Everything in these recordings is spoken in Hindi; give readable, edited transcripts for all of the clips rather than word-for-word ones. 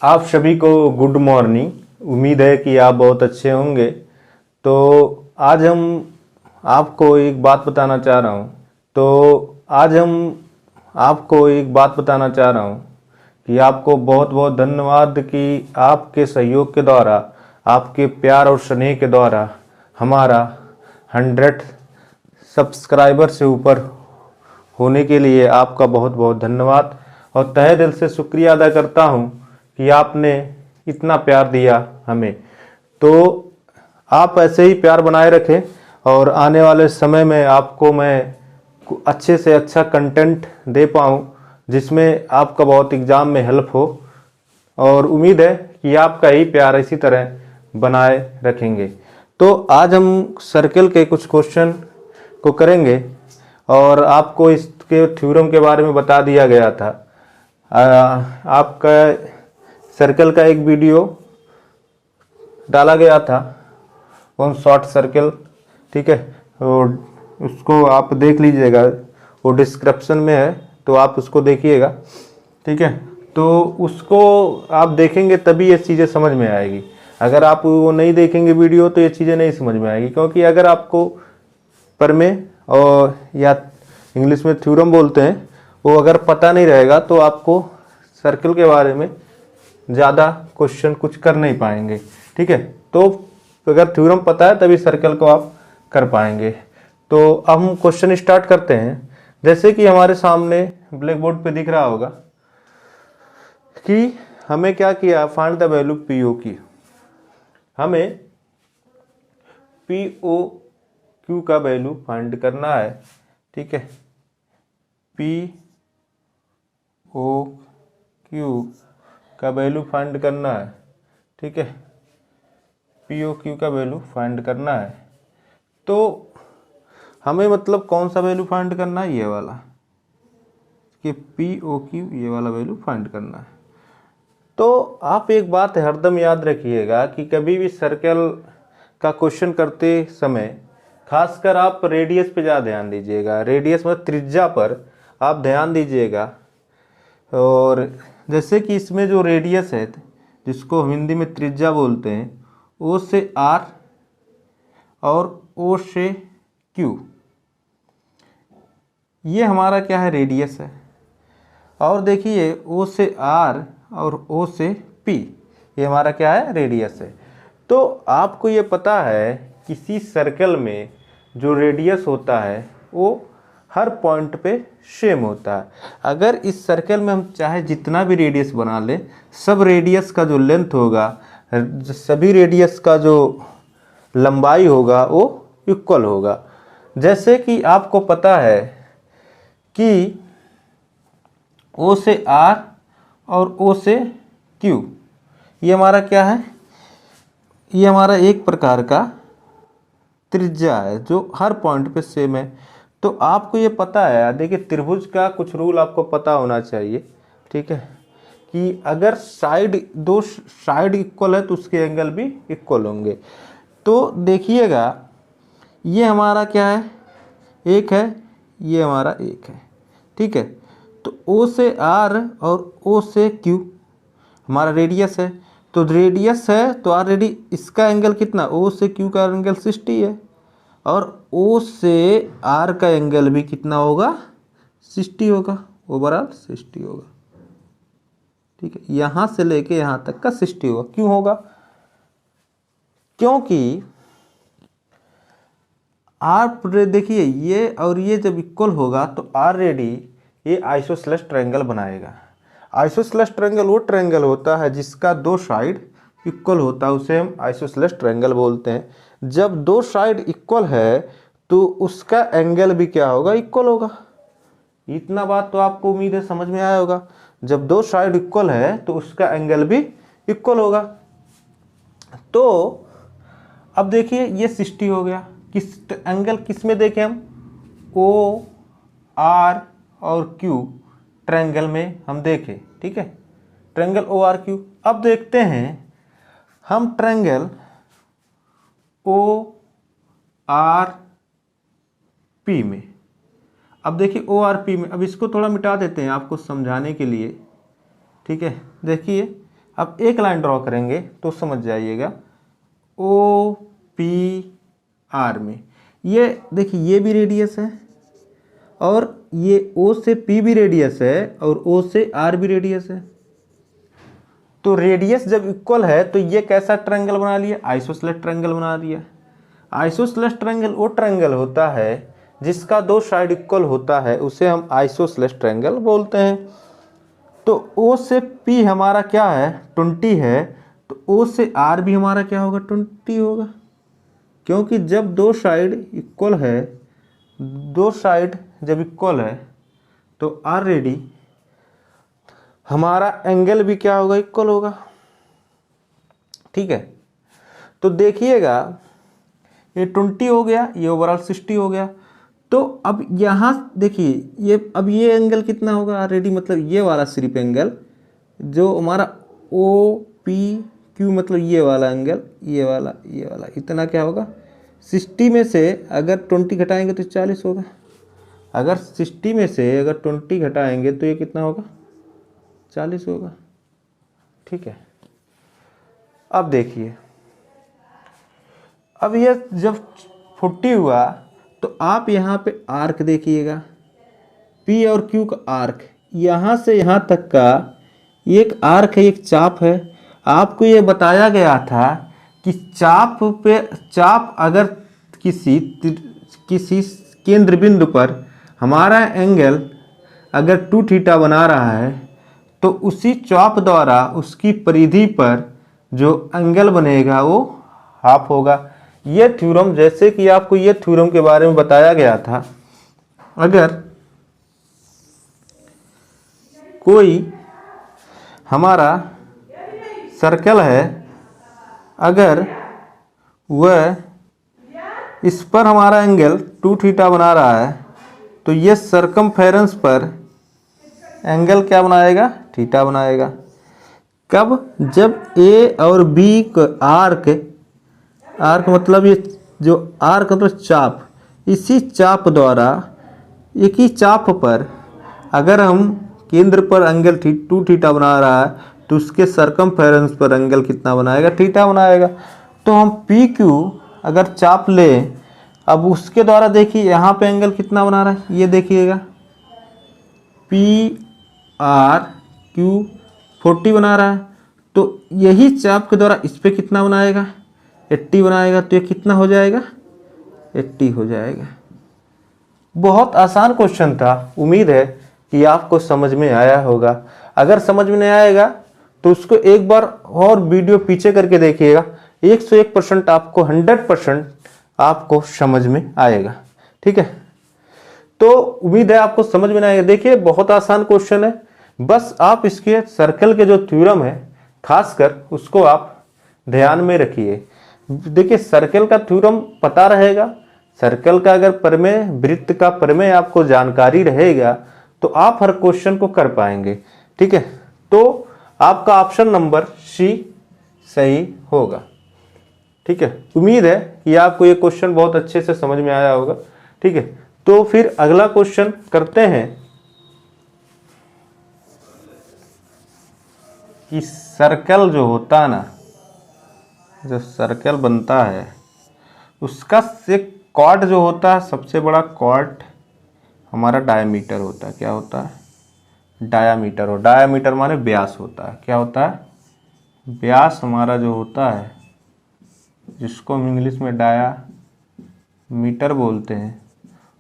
आप सभी को गुड मॉर्निंग। उम्मीद है कि आप बहुत अच्छे होंगे। तो आज हम आपको एक बात बताना चाह रहा हूँ आज हम आपको एक बात बताना चाह रहा हूँ कि आपको बहुत बहुत धन्यवाद कि आपके सहयोग के द्वारा, आपके प्यार और स्नेह के द्वारा हमारा 100 सब्सक्राइबर से ऊपर होने के लिए आपका बहुत बहुत धन्यवाद और तहे दिल से शुक्रिया अदा करता हूँ कि आपने इतना प्यार दिया हमें। तो आप ऐसे ही प्यार बनाए रखें और आने वाले समय में आपको मैं अच्छे से अच्छा कंटेंट दे पाऊँ जिसमें आपका बहुत एग्ज़ाम में हेल्प हो, और उम्मीद है कि आपका ही प्यार इसी तरह बनाए रखेंगे। तो आज हम सर्कल के कुछ क्वेश्चन को करेंगे और आपको इसके थ्योरम के बारे में बता दिया गया था। आपका सर्कल का एक वीडियो डाला गया था ऑन शॉर्ट सर्कल, ठीक है, और उसको आप देख लीजिएगा, वो डिस्क्रिप्शन में है तो आप उसको देखिएगा, ठीक है। तो उसको आप देखेंगे तभी ये चीज़ें समझ में आएगी। अगर आप वो नहीं देखेंगे वीडियो तो ये चीज़ें नहीं समझ में आएगी, क्योंकि अगर आपको प्रमेय और या इंग्लिश में थ्योरम बोलते हैं वो अगर पता नहीं रहेगा तो आपको सर्कल के बारे में ज़्यादा क्वेश्चन कुछ कर नहीं पाएंगे, ठीक है। तो अगर थ्योरम पता है तभी सर्कल को आप कर पाएंगे। तो अब हम क्वेश्चन स्टार्ट करते हैं। जैसे कि हमारे सामने ब्लैक बोर्ड पे दिख रहा होगा कि हमें क्या किया, find the value P O की। हमें पी ओ क्यू का वैल्यू फाइंड करना है, ठीक है। पी ओ क्यू का वैल्यू फाइंड करना है, ठीक है। पी ओ क्यू का वैल्यू फाइंड करना है। तो हमें मतलब कौन सा वैल्यू फाइंड करना है, ये वाला, कि पी ओ क्यू ये वाला वैल्यू फाइंड करना है। तो आप एक बात हरदम याद रखिएगा कि कभी भी सर्कल का क्वेश्चन करते समय खासकर आप रेडियस पे ज़्यादा ध्यान दीजिएगा। रेडियस मतलब त्रिज्या पर आप ध्यान दीजिएगा। और जैसे कि इसमें जो रेडियस है जिसको हिंदी में त्रिज्या बोलते हैं, ओ से आर और ओ से क्यू, ये हमारा क्या है, रेडियस है। और देखिए ओ से आर और ओ से पी, ये हमारा क्या है, रेडियस है। तो आपको ये पता है किसी सर्कल में जो रेडियस होता है वो हर पॉइंट पे सेम होता है। अगर इस सर्कल में हम चाहे जितना भी रेडियस बना लें, सब रेडियस का जो लेंथ होगा, सभी रेडियस का जो लंबाई होगा वो इक्वल होगा। जैसे कि आपको पता है कि ओ से आर और ओ से क्यू, ये हमारा क्या है, ये हमारा एक प्रकार का त्रिज्या है जो हर पॉइंट पे सेम है। तो आपको ये पता है, देखिए त्रिभुज का कुछ रूल आपको पता होना चाहिए, ठीक है, कि अगर दो साइड इक्वल है तो उसके एंगल भी इक्वल होंगे। तो देखिएगा ये हमारा क्या है, एक है, ये हमारा एक है, ठीक है। तो ओ से आर और ओ से क्यू हमारा रेडियस है। तो रेडियस है तो ऑलरेडी इसका एंगल कितना, ओ से क्यू का एंगल 60 है, और ओ से आर का एंगल भी कितना होगा, 60 होगा, ओवरऑल 60 होगा, ठीक है। यहाँ से लेके यहाँ तक का 60 होगा। क्यों होगा, क्योंकि आप देखिए ये और ये जब इक्वल होगा तो ऑलरेडी ये आइसोसेलेस ट्रायंगल बनाएगा। आइसोसेलेस ट्रायंगल वो ट्रायंगल होता है जिसका दो साइड इक्वल होता है, उसे हम आइसोसेलेस ट्रायंगल बोलते हैं। जब दो साइड इक्वल है तो उसका एंगल भी क्या होगा, इक्वल होगा। इतना बात तो आपको उम्मीद है समझ में आया होगा। जब दो साइड इक्वल है तो उसका एंगल भी इक्वल होगा। तो अब देखिए ये 60 हो गया। किस एंगल किस में देखें हम, ओ आर और क्यू ट्रायंगल में हम देखें, ठीक है, ट्रायंगल ओ आर क्यू। अब देखते हैं हम ट्रायंगल ओ आर पी में। अब देखिए ओ आर पी में, अब इसको थोड़ा मिटा देते हैं आपको समझाने के लिए, ठीक है। देखिए अब एक लाइन ड्रॉ करेंगे तो समझ जाइएगा, ओ पी आर में ये देखिए ये भी रेडियस है और ये O से P भी रेडियस है और O से R भी रेडियस है। तो रेडियस जब इक्वल है तो ये कैसा ट्रायंगल बना लिया, आइसोसेलेस ट्रायंगल बना दिया। आइसोसेलेस ट्रायंगल वो ट्रायंगल होता है जिसका दो साइड इक्वल होता है, उसे हम आइसोसेलेस ट्रायंगल बोलते हैं। तो O से P हमारा क्या है 20 है, तो O से R भी हमारा क्या होगा 20 होगा, क्योंकि जब दो साइड इक्वल है, दो साइड जब इक्वल है तो ऑलरेडी हमारा एंगल भी क्या होगा इक्वल होगा। ठीक है, तो देखिएगा ये 20 हो गया, ये ओवरऑल 60 हो गया। तो अब यहाँ देखिए ये अब ये एंगल कितना होगा ऑलरेडी, मतलब ये वाला सिर्फ एंगल जो हमारा ओ पी क्यू, मतलब ये वाला एंगल, ये वाला इतना क्या होगा 60 में से अगर 20 घटाएंगे तो 40 होगा। अगर 60 में से अगर 20 घटाएंगे तो ये कितना होगा 40 होगा। ठीक है, अब देखिए अब ये जब 40 हुआ तो आप यहाँ पे आर्क देखिएगा, P और Q का आर्क यहाँ से यहाँ तक का एक आर्क है, एक चाप है। आपको ये बताया गया था कि चाप अगर किसी केंद्र बिंदु पर हमारा एंगल अगर 2 थीटा बना रहा है तो उसी चाप द्वारा उसकी परिधि पर जो एंगल बनेगा वो हाफ होगा। ये थ्योरम, जैसे कि आपको ये थ्योरम के बारे में बताया गया था, अगर कोई हमारा सर्कल है, अगर वह इस पर हमारा एंगल 2 थीटा बना रहा है तो ये सरकमफेरेंस पर एंगल क्या बनाएगा थीटा बनाएगा। कब, जब A और B को आर्क मतलब ये जो आर्क मतलब चाप, इसी चाप द्वारा एक ही चाप पर अगर हम केंद्र पर एंगल 2 थीटा बना रहा है तो उसके सरकमफेरेंस पर एंगल कितना बनाएगा थीटा बनाएगा। तो हम पी क्यू अगर चाप ले, अब उसके द्वारा देखिए यहाँ पे एंगल कितना बना रहा है, ये देखिएगा पी आर क्यू 40 बना रहा है, तो यही चाप के द्वारा इस पे कितना बनाएगा 80 बनाएगा। तो ये कितना हो जाएगा 80 हो जाएगा। बहुत आसान क्वेश्चन था, उम्मीद है कि आपको समझ में आया होगा। अगर समझ में नहीं आएगा तो उसको एक बार और वीडियो पीछे करके देखिएगा, 101% आपको 100% आपको समझ में आएगा। ठीक है, तो उम्मीद है आपको समझ में आएगा। देखिए बहुत आसान क्वेश्चन है, बस आप इसके सर्कल के जो थ्योरम है खासकर उसको आप ध्यान में रखिए। देखिए सर्कल का थ्योरम पता रहेगा, सर्कल का अगर प्रमेय, वृत्त का प्रमेय आपको जानकारी रहेगा तो आप हर क्वेश्चन को कर पाएंगे। ठीक है, तो आपका ऑप्शन नंबर सी सही होगा। ठीक है, उम्मीद है कि आपको ये क्वेश्चन बहुत अच्छे से समझ में आया होगा। ठीक है, तो फिर अगला क्वेश्चन करते हैं कि सर्कल जो होता है ना, जो सर्कल बनता है उसका से कॉर्ड जो होता है, सबसे बड़ा कॉर्ड हमारा डायमीटर होता है। क्या होता है डायमीटर, और डायमीटर माने व्यास होता है। क्या होता है व्यास हमारा जो होता है, जिसको हम इंग्लिश में डायामीटर बोलते हैं,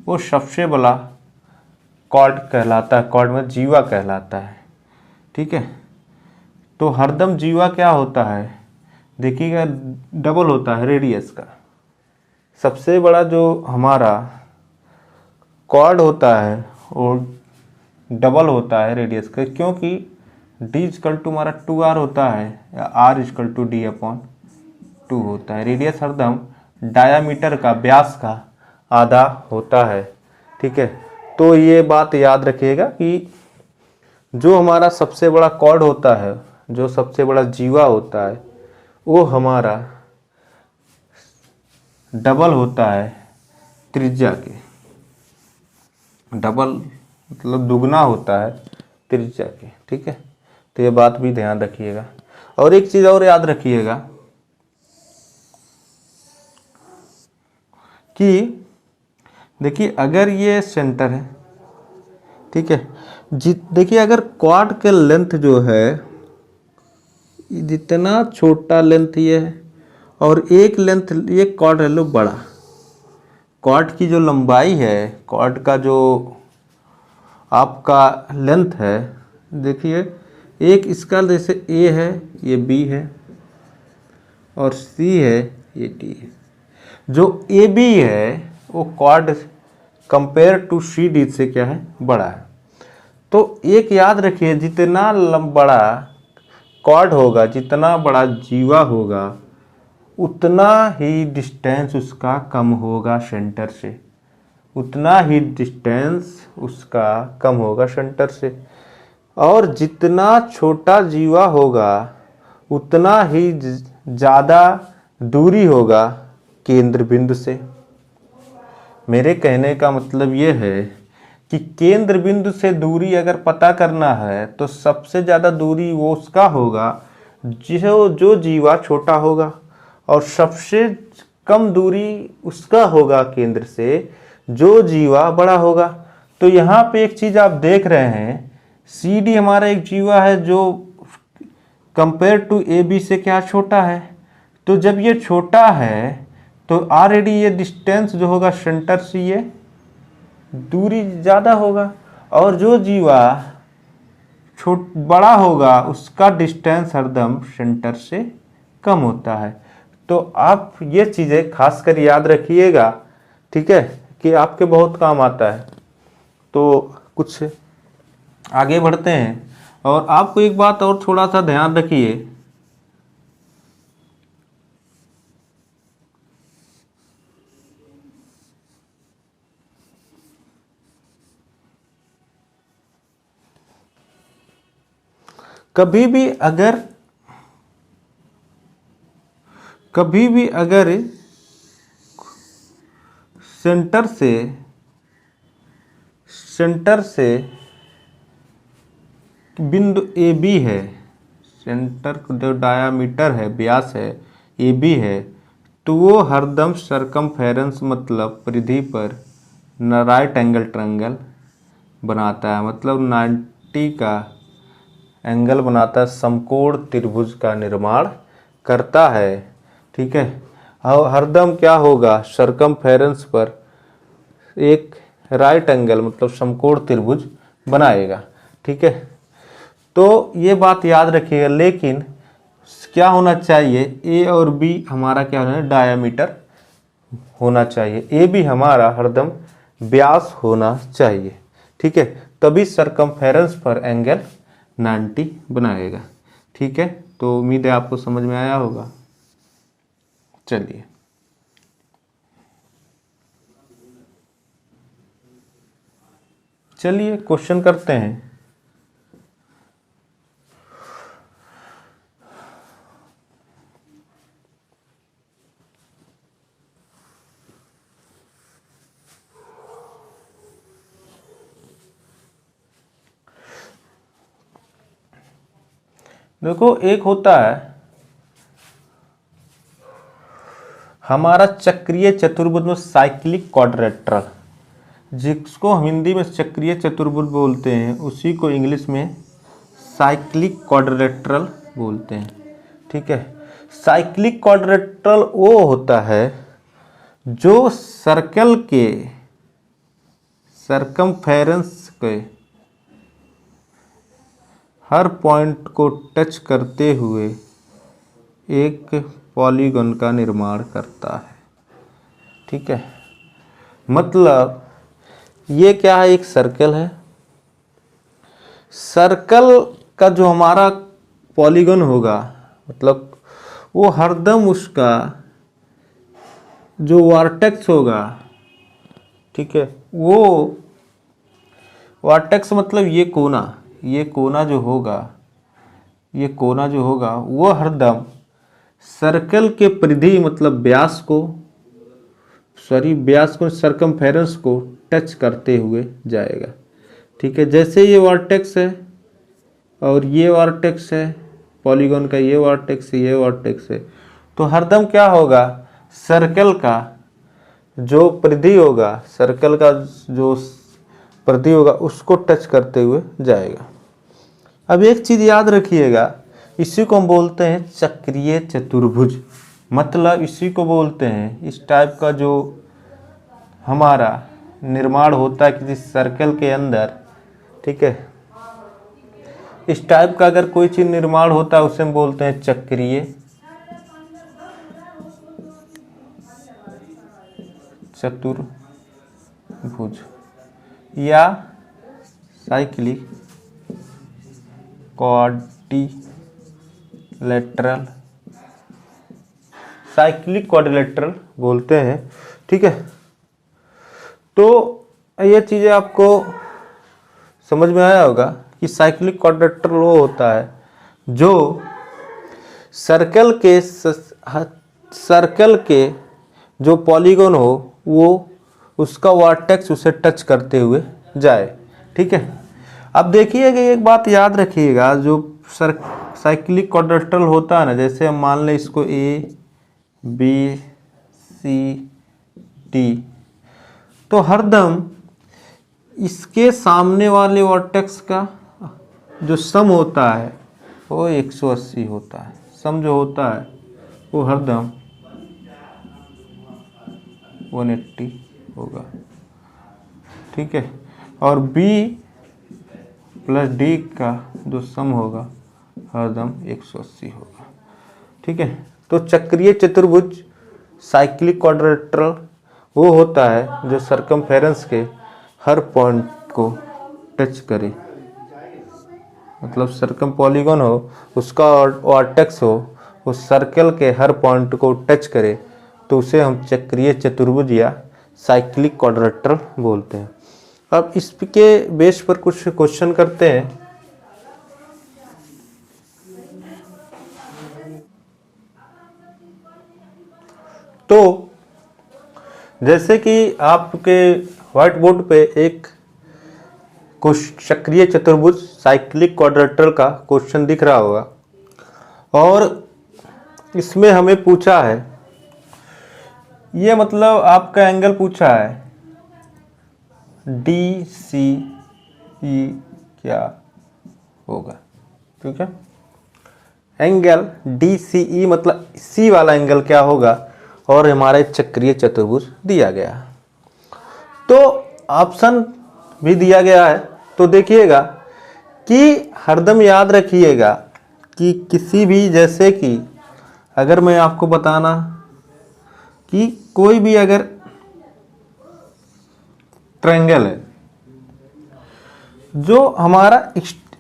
वो सबसे बड़ा कॉर्ड कहलाता है, कॉर्ड में जीवा कहलाता है। ठीक है, तो हरदम जीवा क्या होता है देखिएगा डबल होता है रेडियस का। सबसे बड़ा जो हमारा कॉर्ड होता है वो डबल होता है रेडियस का, क्योंकि d इक्वल टू हमारा 2r होता है या r इक्वल टू d/2 होता है। रेडियस हरदम डायामीटर का, व्यास का आधा होता है। ठीक है, तो ये बात याद रखिएगा कि जो हमारा सबसे बड़ा कॉर्ड होता है, जो सबसे बड़ा जीवा होता है, वो हमारा डबल होता है त्रिज्या के। डबल मतलब दुगना होता है त्रिज्या के। ठीक है, तो ये बात भी ध्यान रखिएगा। और एक चीज और याद रखिएगा कि देखिए अगर ये सेंटर है, ठीक है, देखिए अगर क्वाड के लेंथ जो है, जितना छोटा लेंथ ये है और एक लेंथ ये क्वाड ले लो बड़ा, क्वाड की जो लंबाई है, क्वाड का जो आपका लेंथ है, देखिए एक इसका जैसे ए है, ये बी है और सी है, ये डी है। जो ए बी है वो quad compare to C D से क्या है, बड़ा है। तो एक याद रखिए, जितना बड़ा क्वाड होगा, जितना बड़ा जीवा होगा, उतना ही डिस्टेंस उसका कम होगा सेंटर से, उतना ही डिस्टेंस उसका कम होगा सेंटर से। और जितना छोटा जीवा होगा उतना ही ज़्यादा दूरी होगा केंद्र बिंदु से। मेरे कहने का मतलब ये है कि केंद्र बिंदु से दूरी अगर पता करना है तो सबसे ज़्यादा दूरी वो उसका होगा जो जीवा छोटा होगा, और सबसे कम दूरी उसका होगा केंद्र से जो जीवा बड़ा होगा। तो यहाँ पे एक चीज़ आप देख रहे हैं, सी डी हमारा एक जीवा है जो कंपेयर टू ए बी से क्या छोटा है। तो जब ये छोटा है तो ऑलरेडी ये डिस्टेंस जो होगा सेंटर से ये दूरी ज़्यादा होगा, और जो जीवा बड़ा होगा उसका डिस्टेंस हरदम सेंटर से कम होता है। तो आप ये चीज़ें खासकर याद रखिएगा, ठीक है, कि आपके बहुत काम आता है। तो कुछ आगे बढ़ते हैं, और आपको एक बात और थोड़ा सा ध्यान रखिए, कभी भी अगर सेंटर से बिंदु ए बी है, सेंटर जो डायामीटर है, व्यास है, ए बी है, तो वो हरदम सरकमफेरेंस मतलब परिधि पर राइट एंगल ट्रायंगल बनाता है, मतलब 90 का एंगल बनाता है, समकोण त्रिभुज का निर्माण करता है, ठीक है। और हरदम क्या होगा, सरकमफेरेंस पर एक राइट एंगल मतलब समकोण त्रिभुज बनाएगा, ठीक है। तो ये बात याद रखिएगा, लेकिन क्या होना चाहिए, ए और बी हमारा क्या होना है, डायामीटर होना चाहिए, ए बी हमारा हरदम व्यास होना चाहिए, ठीक है, तभी सरकमफेरेंस पर एंगल 90 बनाएगा, ठीक है। तो उम्मीद है आपको समझ में आया होगा। चलिए क्वेश्चन करते हैं। देखो, एक होता है हमारा चक्रीय चतुर्भुज में साइक्लिक क्वाड्रिलेटरल, जिसको हम हिंदी में चक्रीय चतुर्भुज बोलते हैं, उसी को इंग्लिश में साइक्लिक क्वाड्रिलेटरल बोलते हैं, ठीक है। साइक्लिक क्वाड्रिलेटरल वो होता है जो सर्कल के सरकमफेरेंस के हर पॉइंट को टच करते हुए एक पॉलीगन का निर्माण करता है, ठीक है। मतलब ये क्या है, एक सर्कल है, सर्कल का जो हमारा पॉलीगन होगा, मतलब वो हरदम उसका जो वर्टेक्स होगा, ठीक है, वो वर्टेक्स मतलब ये कोना जो होगा, ये कोना जो होगा वो हरदम सर्कल के परिधि मतलब व्यास को सरकमफेरेंस को टच करते हुए जाएगा, ठीक है। जैसे ये वर्टेक्स है और ये वर्टेक्स है पॉलीगॉन का ये वर्टेक्स है, तो हरदम क्या होगा, सर्कल का जो परिधि होगा, सर्कल का जो परिधि होगा उसको टच करते हुए जाएगा। अब एक चीज़ याद रखिएगा, इसी को हम बोलते हैं चक्रीय चतुर्भुज। मतलब इसी को बोलते हैं, इस टाइप का जो हमारा निर्माण होता है किसी सर्कल के अंदर, ठीक है, इस टाइप का अगर कोई चीज़ निर्माण होता है उसे हम बोलते हैं चक्रीय चतुर्भुज या साइक्लिक क्वाड्रिलेटरल बोलते हैं, ठीक है। तो ये चीज़ें आपको समझ में आया होगा कि साइक्लिक क्वाड्रिलेटरल वो होता है जो सर्कल के जो पॉलीगॉन हो वो उसका वर्टेक्स उसे टच करते हुए जाए, ठीक है। अब देखिएगा, एक बात याद रखिएगा, जो साइक्लिक क्वाड्रिलेटरल होता है ना, जैसे हम मान लें इसको ए बी सी डी, तो हरदम इसके सामने वाले वर्टेक्स का जो सम होता है वो 180 होता है। सम जो होता है वो हरदम 180 होगा, ठीक है। और B प्लस D का जो सम होगा हरदम 180 होगा, ठीक है। तो चक्रीय चतुर्भुज साइक्लिक क्वाड्रिलेटरल वो होता है जो सरकमफेरेंस के हर पॉइंट को टच करे, मतलब सर्कम पॉलीगॉन हो, उसका वर्टेक्स हो, उस सर्कल के हर पॉइंट को टच करे, तो उसे हम चक्रीय चतुर्भुज या साइक्लिक क्वाड्रिलेटरल बोलते हैं। अब इसके बेस पर कुछ क्वेश्चन करते हैं। तो जैसे कि आपके व्हाइट बोर्ड पे एक चक्रीय चतुर्भुज साइक्लिक क्वाड्रिलेटरल का क्वेश्चन दिख रहा होगा, और इसमें हमें पूछा है, ये मतलब आपका एंगल पूछा है डी सी ई क्या होगा, ठीक है। एंगल डी सी ई मतलब सी वाला एंगल क्या होगा, और हमारा चक्रीय चतुर्भुज दिया गया, तो ऑप्शन भी दिया गया है। तो देखिएगा कि हरदम याद रखिएगा कि किसी भी, जैसे कि अगर मैं आपको बताना कि कोई भी अगर ट्रायंगल है, जो हमारा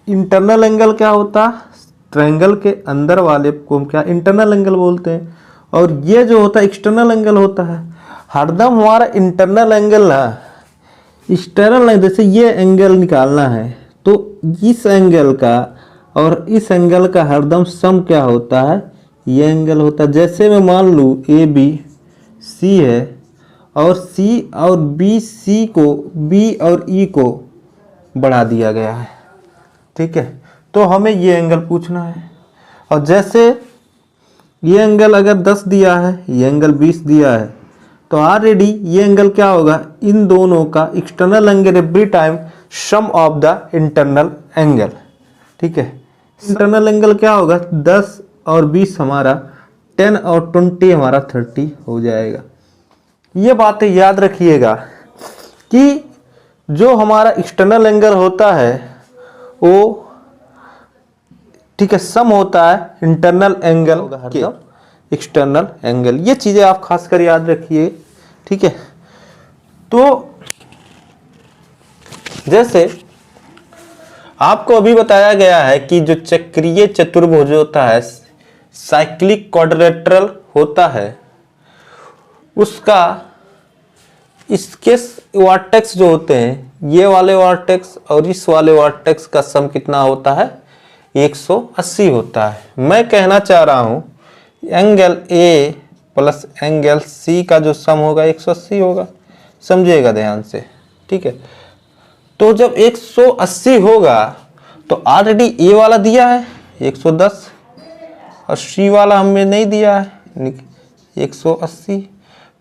इंटरनल एंगल क्या होता है, ट्रायंगल के अंदर वाले को हम क्या इंटरनल एंगल बोलते हैं, और ये जो होता है एक्सटर्नल एंगल होता है। हरदम हमारा इंटरनल एंगल ना एक्सटर्नल नहीं, जैसे ये एंगल निकालना है तो इस एंगल का और इस एंगल का हरदम सम क्या होता है, ये एंगल होता है। जैसे मैं मान लूँ ए बी सी है, और सी और बी सी को बी और ई को बढ़ा दिया गया है, ठीक है। तो हमें ये एंगल पूछना है, और जैसे ये एंगल अगर 10 दिया है, ये एंगल 20 दिया है, तो ऑलरेडी ये एंगल क्या होगा, इन दोनों का external angle every time sum of the internal angle, ठीक है। इंटरनल एंगल क्या होगा, 10 और 20 हमारा 10 और 20 हमारा 30 हो जाएगा। ये बातें याद रखिएगा कि जो हमारा एक्सटर्नल एंगल होता है वो, ठीक है, सम होता है इंटरनल एंगल के एक्सटर्नल एंगल। ये चीजें आप खासकर याद रखिए, ठीक है। तो जैसे आपको अभी बताया गया है कि जो चक्रीय चतुर्भुज होता है, साइक्लिक क्वाड्रिलेटरल होता है, उसका इसके वर्टेक्स जो होते हैं, ये वाले वर्टेक्स और इस वाले वर्टेक्स का सम कितना होता है, 180 होता है। मैं कहना चाह रहा हूं angle A plus angle C का जो सम होगा 180 होगा, समझिएगा ध्यान से, ठीक है। तो जब 180 होगा तो ऑलरेडी ए वाला दिया है 110, 80 वाला हमें नहीं दिया है 180।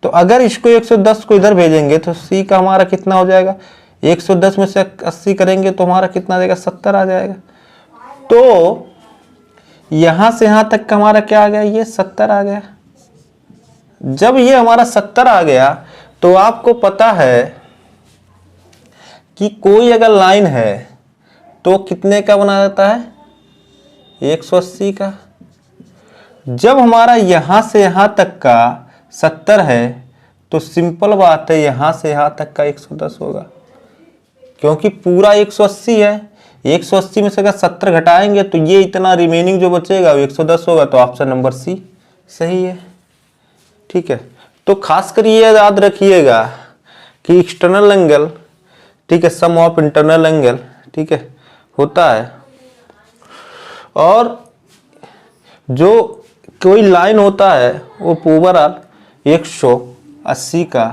तो अगर इसको 110 को इधर भेजेंगे तो सी का हमारा कितना हो जाएगा, 110 में से 80 करेंगे तो हमारा कितना आ जाएगा, 70 आ जाएगा। तो यहां से यहां तक का हमारा क्या आ गया, ये 70 आ गया। जब ये हमारा 70 आ गया तो आपको पता है कि कोई अगर लाइन है तो कितने का बना देता है, 180 का। जब हमारा यहां से यहां तक का 70 है तो सिंपल बात है यहां से यहां तक का 110 होगा, क्योंकि पूरा 180 है। 180 में से अगर 70 घटाएंगे तो ये इतना रिमेनिंग जो बचेगा वो 110 होगा। तो ऑप्शन नंबर सी सही है। ठीक है, तो खासकर ये याद रखिएगा कि एक्सटर्नल एंगल, ठीक है, सम ऑफ इंटरनल एंगल, ठीक है, होता है। और जो कोई लाइन होता है वो ओवरऑल 180 का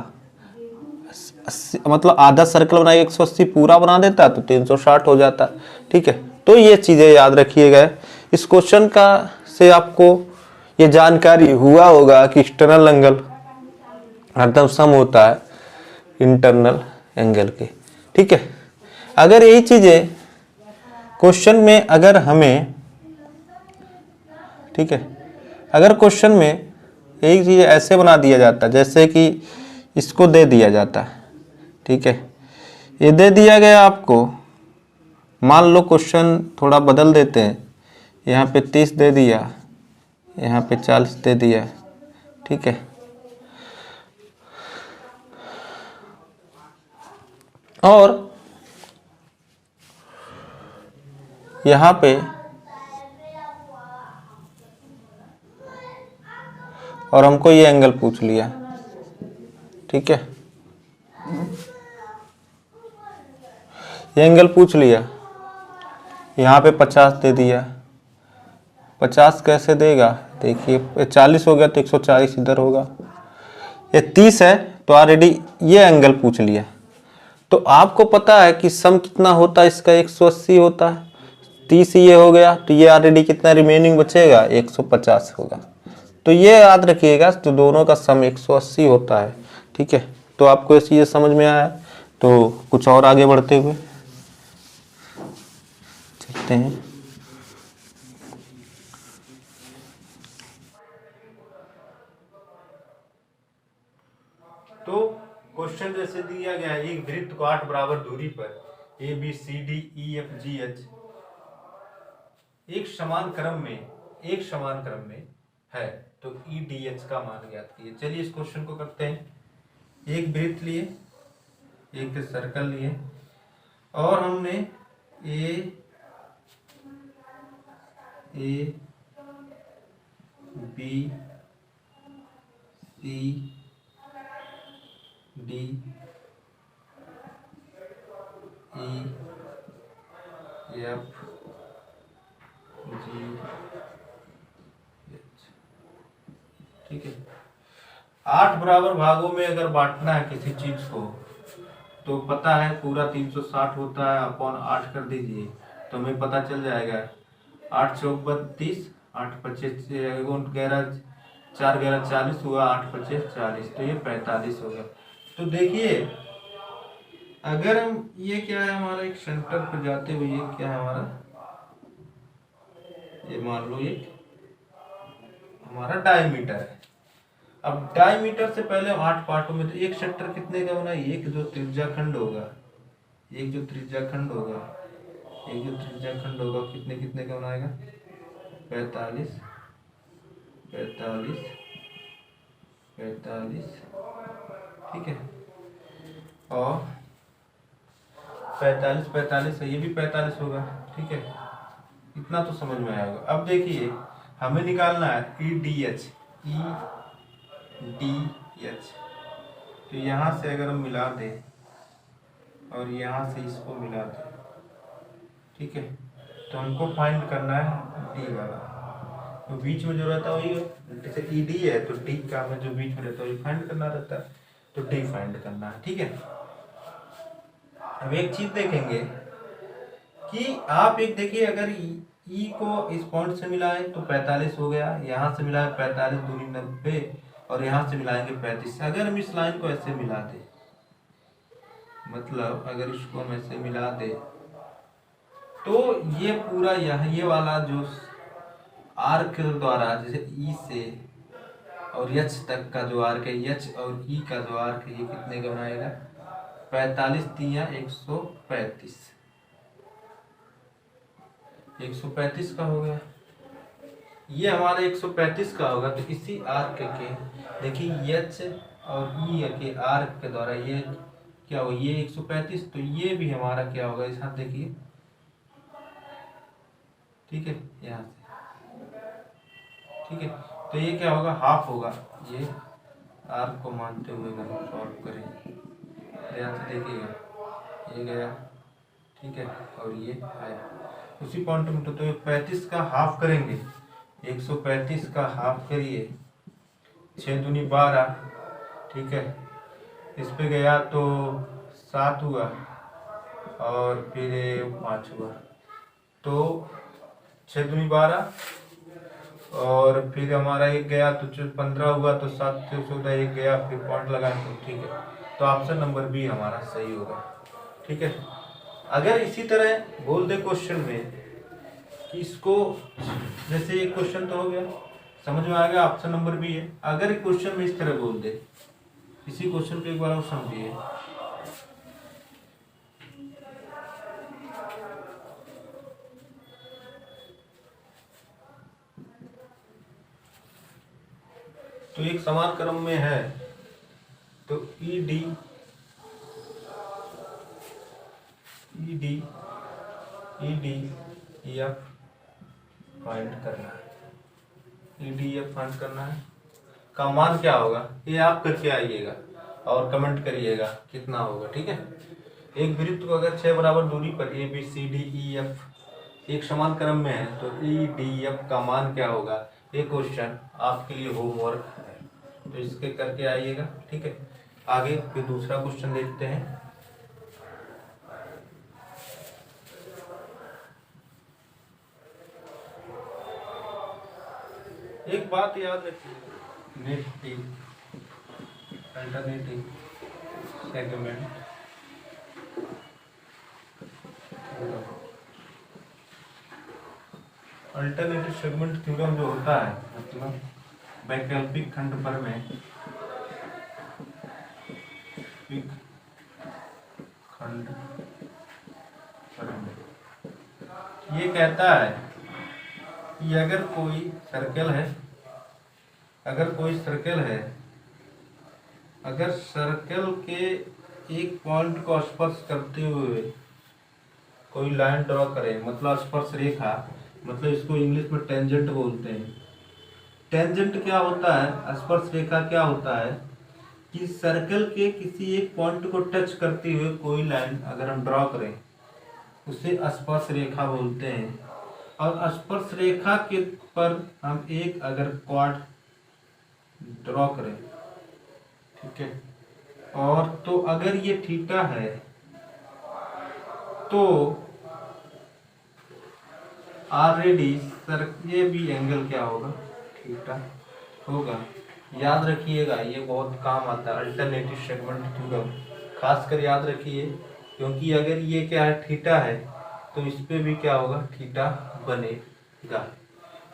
मतलब आधा सर्कल बनाए 180 पूरा बना देता है तो 360 हो जाता है। ठीक है, तो ये चीजें याद रखिएगा। इस क्वेश्चन का से आपको ये जानकारी हुआ होगा कि एक्सटर्नल एंगल हरदम सम होता है इंटरनल एंगल के। ठीक है, अगर यही चीजें क्वेश्चन में अगर हमें, ठीक है, अगर क्वेश्चन में एक चीज ऐसे बना दिया जाता है जैसे कि इसको दे दिया जाता है, ठीक है, ये दे दिया गया आपको, मान लो क्वेश्चन थोड़ा बदल देते हैं, यहाँ पे 30 दे दिया, यहाँ पे 40 दे दिया, ठीक है, और यहाँ पे और हमको ये एंगल पूछ लिया, ठीक है, ये एंगल पूछ लिया, यहाँ पे 50 दे दिया। 50 कैसे देगा, देखिए 40 हो गया तो 140 इधर होगा, ये 30 है तो ऑलरेडी ये एंगल पूछ लिया। तो आपको पता है कि सम कितना होता है इसका, 180 होता है। 30 ये हो गया तो ये ऑलरेडी कितना रिमेनिंग बचेगा, 150 होगा। तो ये याद रखिएगा, तो दोनों का सम 180 होता है। ठीक है, तो आपको ये चीज़ समझ में आया, तो कुछ और आगे बढ़ते हुए चलते हैं। तो क्वेश्चन जैसे दिया गया है, एक वृत्त को 8 बराबर दूरी पर A B C D E F G H एक समान क्रम में है तो ई डी एच का मान ज्ञात कीजिए। चलिए इस क्वेश्चन को करते हैं। एक वृत्त लिए, एक सर्कल लिए और हमने A B C D E F G H, ठीक है, 8 बराबर भागों में अगर बांटना है किसी चीज को तो पता है पूरा 360 होता है, अपॉन 8 कर दीजिए तो हमें पता चल जाएगा। 8 चौक 32, 8 25 11 4 11 40 हुआ, 8 25 40, तो ये 45 होगा। तो देखिए अगर हम, ये क्या है हमारा, एक सेंटर पर जाते हुए ये क्या है हमारा, ये मान लो ये हमारा डायमीटर है। अब डायमीटर से पहले 8 पार्टों में, तो एक सेक्टर कितने का बना, एक जो त्रिज्याखंड होगा, एक जो त्रिज्याखंड होगा, एक जो त्रिज्याखंड होगा कितने कितने का बनाएगा, 45 45 45, ठीक है, और 45 45 है, ये भी 45 होगा। ठीक है, इतना तो समझ में आएगा। अब देखिए हमें निकालना है ई डी एच, तो यहाँ से अगर हम मिला दें और यहाँ से इसको मिला दें, ठीक है, तो हमको फाइंड करना है डी वाला, तो बीच में जो रहता है वही, जैसे ई डी है तो डी का हमें जो बीच में रहता है वही फाइंड करना रहता है, तो डी फाइंड करना है। ठीक है, अब एक चीज देखेंगे कि आप एक देखिए, अगर ई को इस पॉइंट से मिलाएं तो 45 हो गया, यहाँ से मिलाएं 45 दूनी 90 और यहाँ से मिलाएंगे 35। अगर हम इस लाइन को ऐसे मिला दें, मतलब अगर इसको हम ऐसे मिला दें तो ये पूरा ये वाला जो आर्क द्वारा जैसे ई से और एच तक का जो आर्क है, एच और ई का जो आर्क है, ये कितने का बनाएगा? 45 तिया 135, 135 का हो गया। ये हमारा 135 का होगा। तो इसी आर्क के देखिए एच और ई के आर्क के द्वारा ये क्या हो, ये 135, तो ये भी हमारा क्या होगा इस हाथ देखिए, ठीक है, यहाँ से, ठीक है। तो ये क्या होगा, हाफ होगा। ये आर्क को मानते हुए अगर हम सॉल्व करें, ध्यान से देखिएगा, ये गया, ठीक है, और ये आया उसी पॉइंट में। तो 35 का हाफ करेंगे, 135 का हाफ करिए, 6 दूनी 12, ठीक है, इस पे गया तो 7 हुआ और फिर 5 हुआ, तो 6 दूनी 12 और फिर हमारा एक गया तो 15 हुआ, तो 7 से 14 एक गया, फिर पॉइंट लगाए तो ठीक है। तो ऑप्शन नंबर बी हमारा सही होगा, ठीक है। अगर इसी तरह बोल दे क्वेश्चन में कि इसको, जैसे एक क्वेश्चन तो हो गया, समझ में आ गया, ऑप्शन नंबर बी है। अगर क्वेश्चन में इस तरह बोल दे, इसी क्वेश्चन को एक बार और समझिए, तो एक समान क्रम में है, तो ई डी एफ फाइंड करना है, ई डी एफ फाइंड करना है। का मान क्या होगा ये आप करके आइएगा और कमेंट करिएगा कितना होगा, ठीक है। एक वृत्त को अगर 6 बराबर दूरी पर A B C D E F एक समान क्रम में है तो ई डी एफ का मान क्या होगा, ये क्वेश्चन आपके लिए होमवर्क है, तो इसके करके आइएगा, ठीक है। आगे फिर दूसरा क्वेश्चन देखते हैं। एक बात याद रखिए, अल्टरनेटिव सेगमेंट थ्योरम जो होता है, मतलब वैकल्पिक खंड पर में ये कहता है कि अगर कोई सर्कल है, अगर सर्कल के एक पॉइंट को स्पर्श करते हुए कोई लाइन ड्रॉ करे, मतलब स्पर्श रेखा, मतलब इसको इंग्लिश में टेंजेंट बोलते हैं। टेंजेंट क्या होता है, स्पर्श रेखा क्या होता है कि सर्कल के किसी एक पॉइंट को टच करते हुए कोई लाइन अगर हम ड्रॉ करें उसे स्पर्श रेखा बोलते हैं। और स्पर्श रेखा के पर हम एक अगर क्वाड ड्रॉ करें, ठीक है, और तो अगर ये थीटा है तो ऑलरेडी ये भी एंगल क्या होगा, थीटा होगा। याद रखिएगा, ये बहुत काम आता है अल्टरनेटिव सेगमेंट थ्योरम, खासकर याद रखिए, क्योंकि अगर ये क्या है, थीटा है, तो इस पे भी क्या होगा, थीटा बनेगा।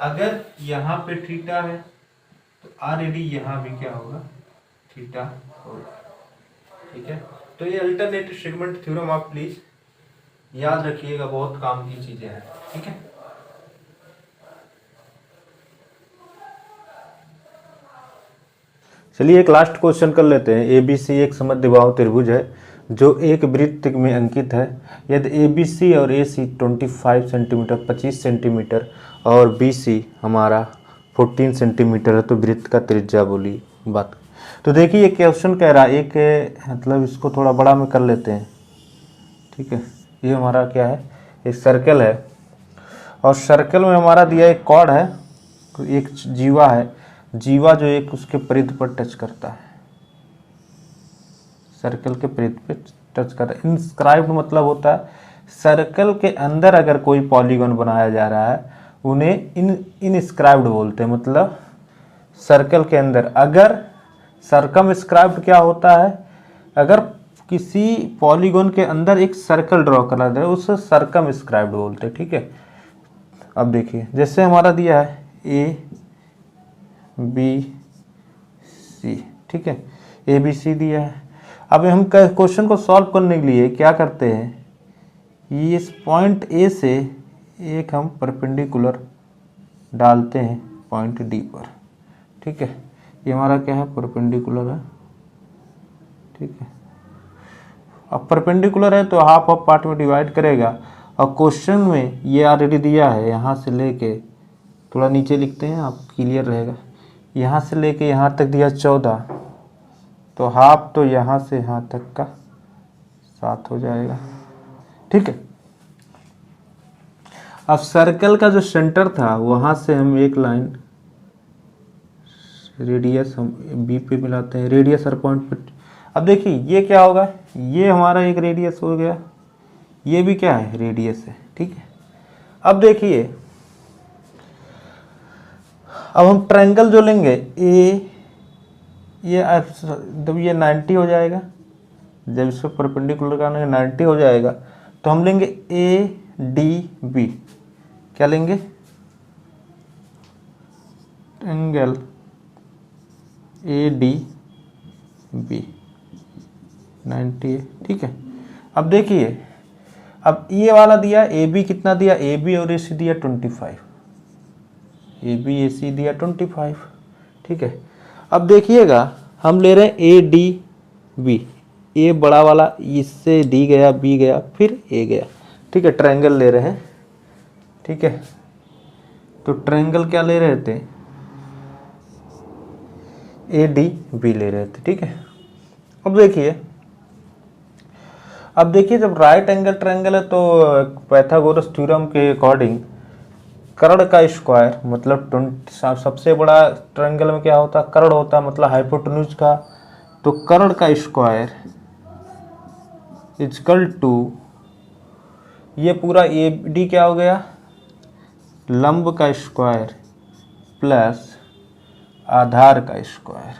अगर यहाँ पे थीटा है तो ऑलरेडी यहाँ भी क्या होगा, थीटा होगा, ठीक है। तो ये अल्टरनेटिव सेगमेंट थ्योरम आप प्लीज याद रखिएगा, बहुत काम की चीजें हैं, ठीक है। चलिए एक लास्ट क्वेश्चन कर लेते हैं। ABC एक समद्विबाहु त्रिभुज है जो एक वृत्त में अंकित है। यदि ABC और AC 25 सेंटीमीटर 25 सेंटीमीटर और BC हमारा 14 सेंटीमीटर है तो वृत्त का त्रिज्या बोली बात। तो देखिए ये क्वेश्चन कह रहा है, एक मतलब इसको थोड़ा बड़ा में कर लेते हैं, ठीक है। ये हमारा क्या है, एक सर्कल है और सर्कल में हमारा दिया एक कॉर्ड है, एक जीवा है, जीवा जो एक उसके परिधि पर टच करता है, सर्कल के परिधि पे टच करता है। इंस्क्राइब्ड मतलब होता है सर्कल के अंदर अगर कोई पॉलीगॉन बनाया जा रहा है उन्हें इनस्क्राइब्ड बोलते हैं। मतलब सर्कल के अंदर, अगर सर्कमस्क्राइब्ड क्या होता है, अगर किसी पॉलीगॉन के अंदर एक सर्कल ड्रॉ करा जाए उसे सर्कमस्क्राइब्ड बोलते हैं। ठीक है, अब देखिए जैसे हमारा दिया है ए बी सी, ठीक है, ए बी सी दिया है। अब हम क्वेश्चन को सॉल्व करने के लिए क्या करते हैं, ये इस पॉइंट ए से एक हम परपेंडिकुलर डालते हैं पॉइंट डी पर। ठीक है, ये हमारा क्या है, परपेंडिकुलर है। ठीक है, अब परपेंडिकुलर है तो हाफ ऑफ पार्ट में डिवाइड करेगा। और क्वेश्चन में ये ऑलरेडी दिया है, यहाँ से लेके थोड़ा नीचे लिखते हैं आप क्लियर रहेगा, यहाँ से लेके यहाँ तक दिया 14, तो हाफ तो यहाँ से यहाँ तक का 7 हो जाएगा। ठीक है, अब सर्कल का जो सेंटर था वहाँ से हम एक लाइन रेडियस हम बी पे मिलाते हैं, रेडियस हर पॉइंट पे। अब देखिए ये क्या होगा, ये हमारा एक रेडियस हो गया, ये भी क्या है, रेडियस है। ठीक है, अब देखिए अब हम ट्रायंगल जो लेंगे ए, ये जब ये 90 हो जाएगा, जब इसको परपेंडिकुलर का 90 हो जाएगा तो हम लेंगे ए डी बी। क्या लेंगे, एंगल ए डी बी 90 है। ठीक है, अब देखिए अब ये वाला दिया ए बी, कितना दिया, ए बी और ए सी दिया 25, ए बी ए सी दिया 25। ठीक है, अब देखिएगा हम ले रहे हैं ए डी बी, ए बड़ा वाला, इससे डी गया, बी गया, फिर ए गया। ठीक है, ट्रायंगल ले रहे हैं। ठीक है, तो ट्रायंगल क्या ले रहे थे, ए डी बी ले रहे थे। ठीक है, अब देखिए जब राइट एंगल ट्रायंगल है तो पाइथागोरस थ्योरम के अकॉर्डिंग कर्ण का स्क्वायर, मतलब सबसे बड़ा ट्रायंगल में क्या होता है, कर्ण होता है, मतलब हाइपोटेन्यूज का। तो कर्ण का स्क्वायर इक्वल टू ये पूरा ए डी क्या हो गया, लंब का स्क्वायर प्लस आधार का स्क्वायर।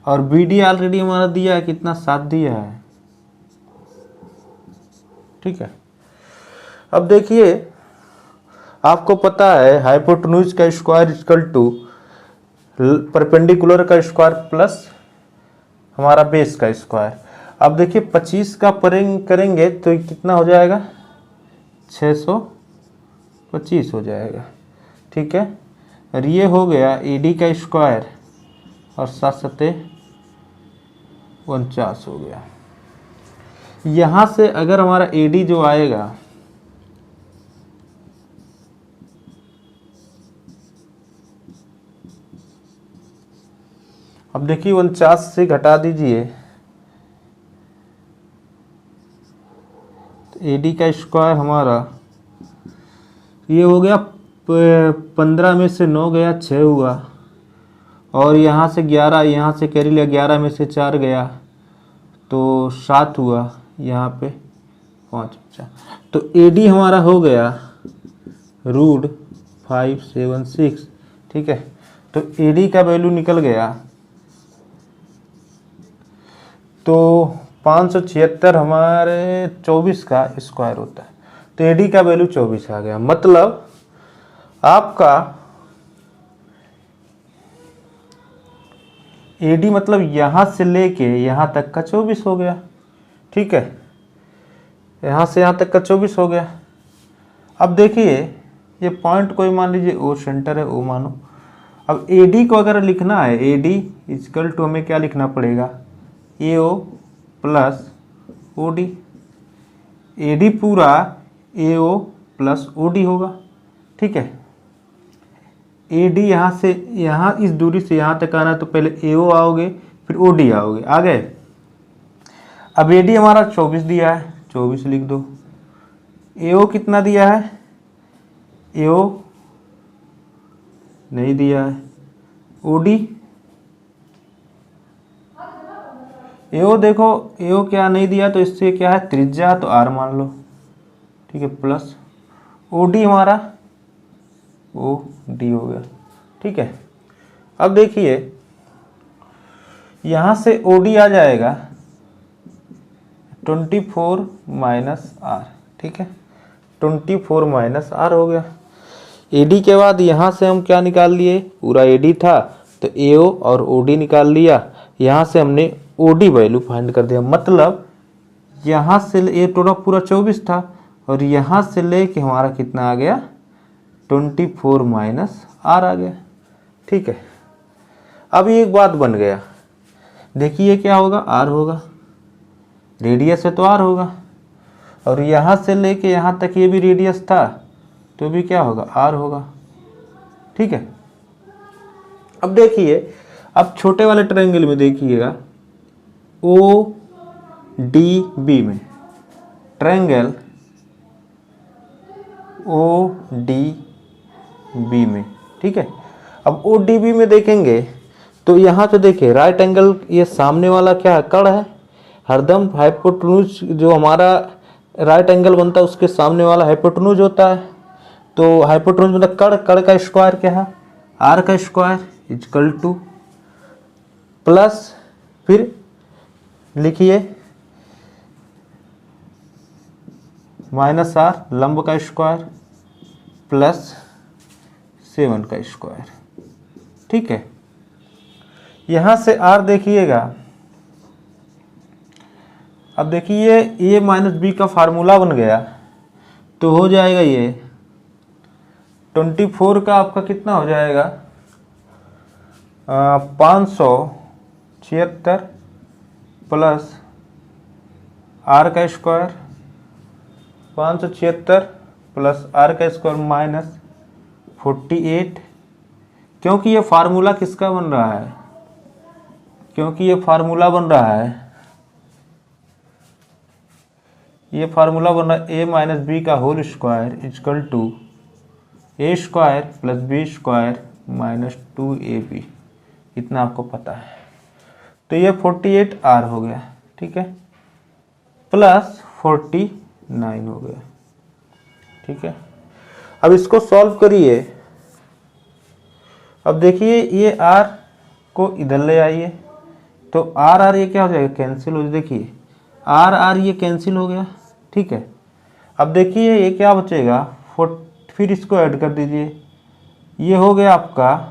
और बी डी ऑलरेडी हमारा दिया है, कितना, 7 दिया है। ठीक है, अब देखिए आपको पता है हाइपोटेन्यूज का स्क्वायर इक्वल टू परपेंडिकुलर का स्क्वायर प्लस हमारा बेस का स्क्वायर। अब देखिए 25 का परिंग करेंगे तो कितना हो जाएगा, 625 हो जाएगा। ठीक है, और ये हो गया ए डी का स्क्वायर और 7 हो गया। यहाँ से अगर हमारा ए डी जो आएगा, अब देखिए 49 से घटा दीजिए, ए डी का स्क्वायर हमारा ये हो गया 15 में से 9 गया, 6 हुआ, और यहाँ से 11, यहाँ से कैरी लिया, 11 में से 4 गया तो 7 हुआ, यहाँ पे 5 बचा। तो ए डी हमारा हो गया √576। ठीक है, तो ए डी का वैल्यू निकल गया, तो 576 हमारे 24 का स्क्वायर होता है, तो ए डी का वैल्यू 24 आ गया। मतलब आपका ए डी मतलब यहाँ से लेके यहाँ तक का 24 हो गया। ठीक है, यहाँ से यहाँ तक का 24 हो गया। अब देखिए ये पॉइंट कोई मान लीजिए ओ सेंटर है, ओ मानो। अब ए डी को अगर लिखना है, ए डी इक्वल टू हमें क्या लिखना पड़ेगा, A O plus O D. A D पूरा A O plus O D होगा। ठीक है, ए डी यहाँ से यहाँ इस दूरी से यहाँ तक आना है तो पहले ए ओ आओगे फिर ओ डी आओगे, आ गए। अब ए डी हमारा 24 दिया है, 24 लिख दो। ए ओ कितना दिया है, ए ओ नहीं दिया है। ओ डी एओ देखो, एओ क्या नहीं दिया तो इससे क्या है त्रिज्या, तो आर मान लो, ठीक है, प्लस ओडी हमारा ओ डी हो गया, ठीक है। अब देखिए यहाँ से ओडी आ जाएगा 24 माइनस आर, ठीक है, 24 माइनस आर हो गया। एडी के बाद यहाँ से हम क्या निकाल लिए, पूरा एडी था तो एओ और ओडी निकाल लिया, यहाँ से हमने ओडी वैल्यू फाइंड कर दिया, मतलब यहाँ से ये टोटल पूरा 24 था और यहाँ से लेके हमारा कितना आ गया 24 माइनस आर आ गया, ठीक है। अब ये एक बात बन गया, देखिए क्या होगा, आर होगा, रेडियस है तो आर होगा, और यहाँ से लेके यहाँ तक ये भी रेडियस था तो भी क्या होगा, आर होगा, ठीक है। अब देखिए, अब छोटे वाले ट्रायंगल में देखिएगा ओ डी बी में, ट्रायंगल ओ डी बी में, ठीक है। अब ओ डी बी में देखेंगे तो यहाँ तो देखिए राइट एंगल, ये सामने वाला क्या है, कर्ण है, हरदम हाइपोटेन्यूज जो हमारा राइट एंगल बनता है उसके सामने वाला हाइपोटेन्यूज होता है, तो हाइपोटेन्यूज मतलब कर्ण, कर्ण का स्क्वायर क्या है, आर का स्क्वायर इक्वल टू प्लस, फिर लिखिए माइनस आर लंब का स्क्वायर प्लस 7 का स्क्वायर, ठीक है। यहाँ से आर देखिएगा, अब देखिए ए माइनस बी का फार्मूला बन गया तो हो जाएगा ये 24 का आपका कितना हो जाएगा 576 प्लस आर का स्क्वायर, 576 प्लस आर का स्क्वायर माइनस 48, क्योंकि ये फार्मूला किसका बन रहा है, क्योंकि ये फार्मूला बन रहा है, ये फार्मूला बन रहा है ए माइनस बी का whole square equal to A square plus B square minus 2ab, इतना आपको पता है, तो ये 48 आर हो गया, ठीक है, प्लस 49 हो गया, ठीक है। अब इसको सॉल्व करिए, अब देखिए ये आर को इधर ले आइए तो आर आर ये क्या हो जाएगा, कैंसिल हो जाएगा, देखिए आर आर ये कैंसिल हो गया, ठीक है। अब देखिए ये क्या बचेगा, फिर इसको ऐड कर दीजिए, ये हो गया आपका,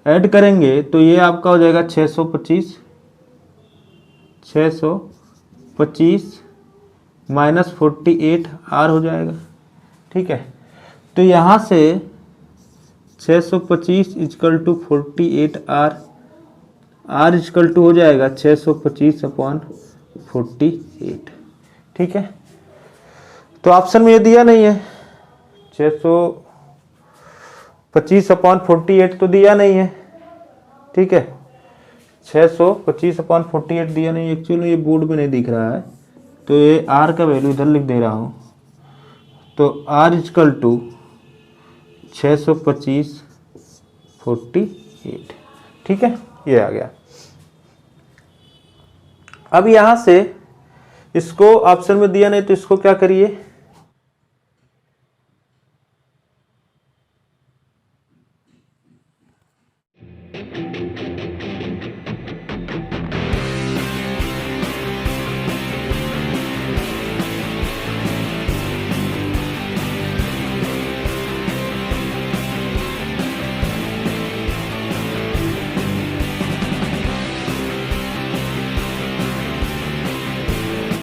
ऐड करेंगे तो ये आपका हो जाएगा 625 माइनस 48 आर हो जाएगा, ठीक है। तो यहाँ से 625 equal to 48 R, R equal to हो जाएगा 625 अपॉन 48, ठीक है। तो ऑप्शन में ये दिया नहीं है, 625 अपॉन 48 तो दिया नहीं है, ठीक है, 625 अपॉन 48 दिया नहीं, एक्चुअली ये बोर्ड में नहीं दिख रहा है, तो ये आर का वैल्यू इधर लिख दे रहा हूँ, तो आर इक्वल टू 625 48, ठीक है, ये आ गया। अब यहाँ से इसको ऑप्शन में दिया नहीं तो इसको क्या करिए,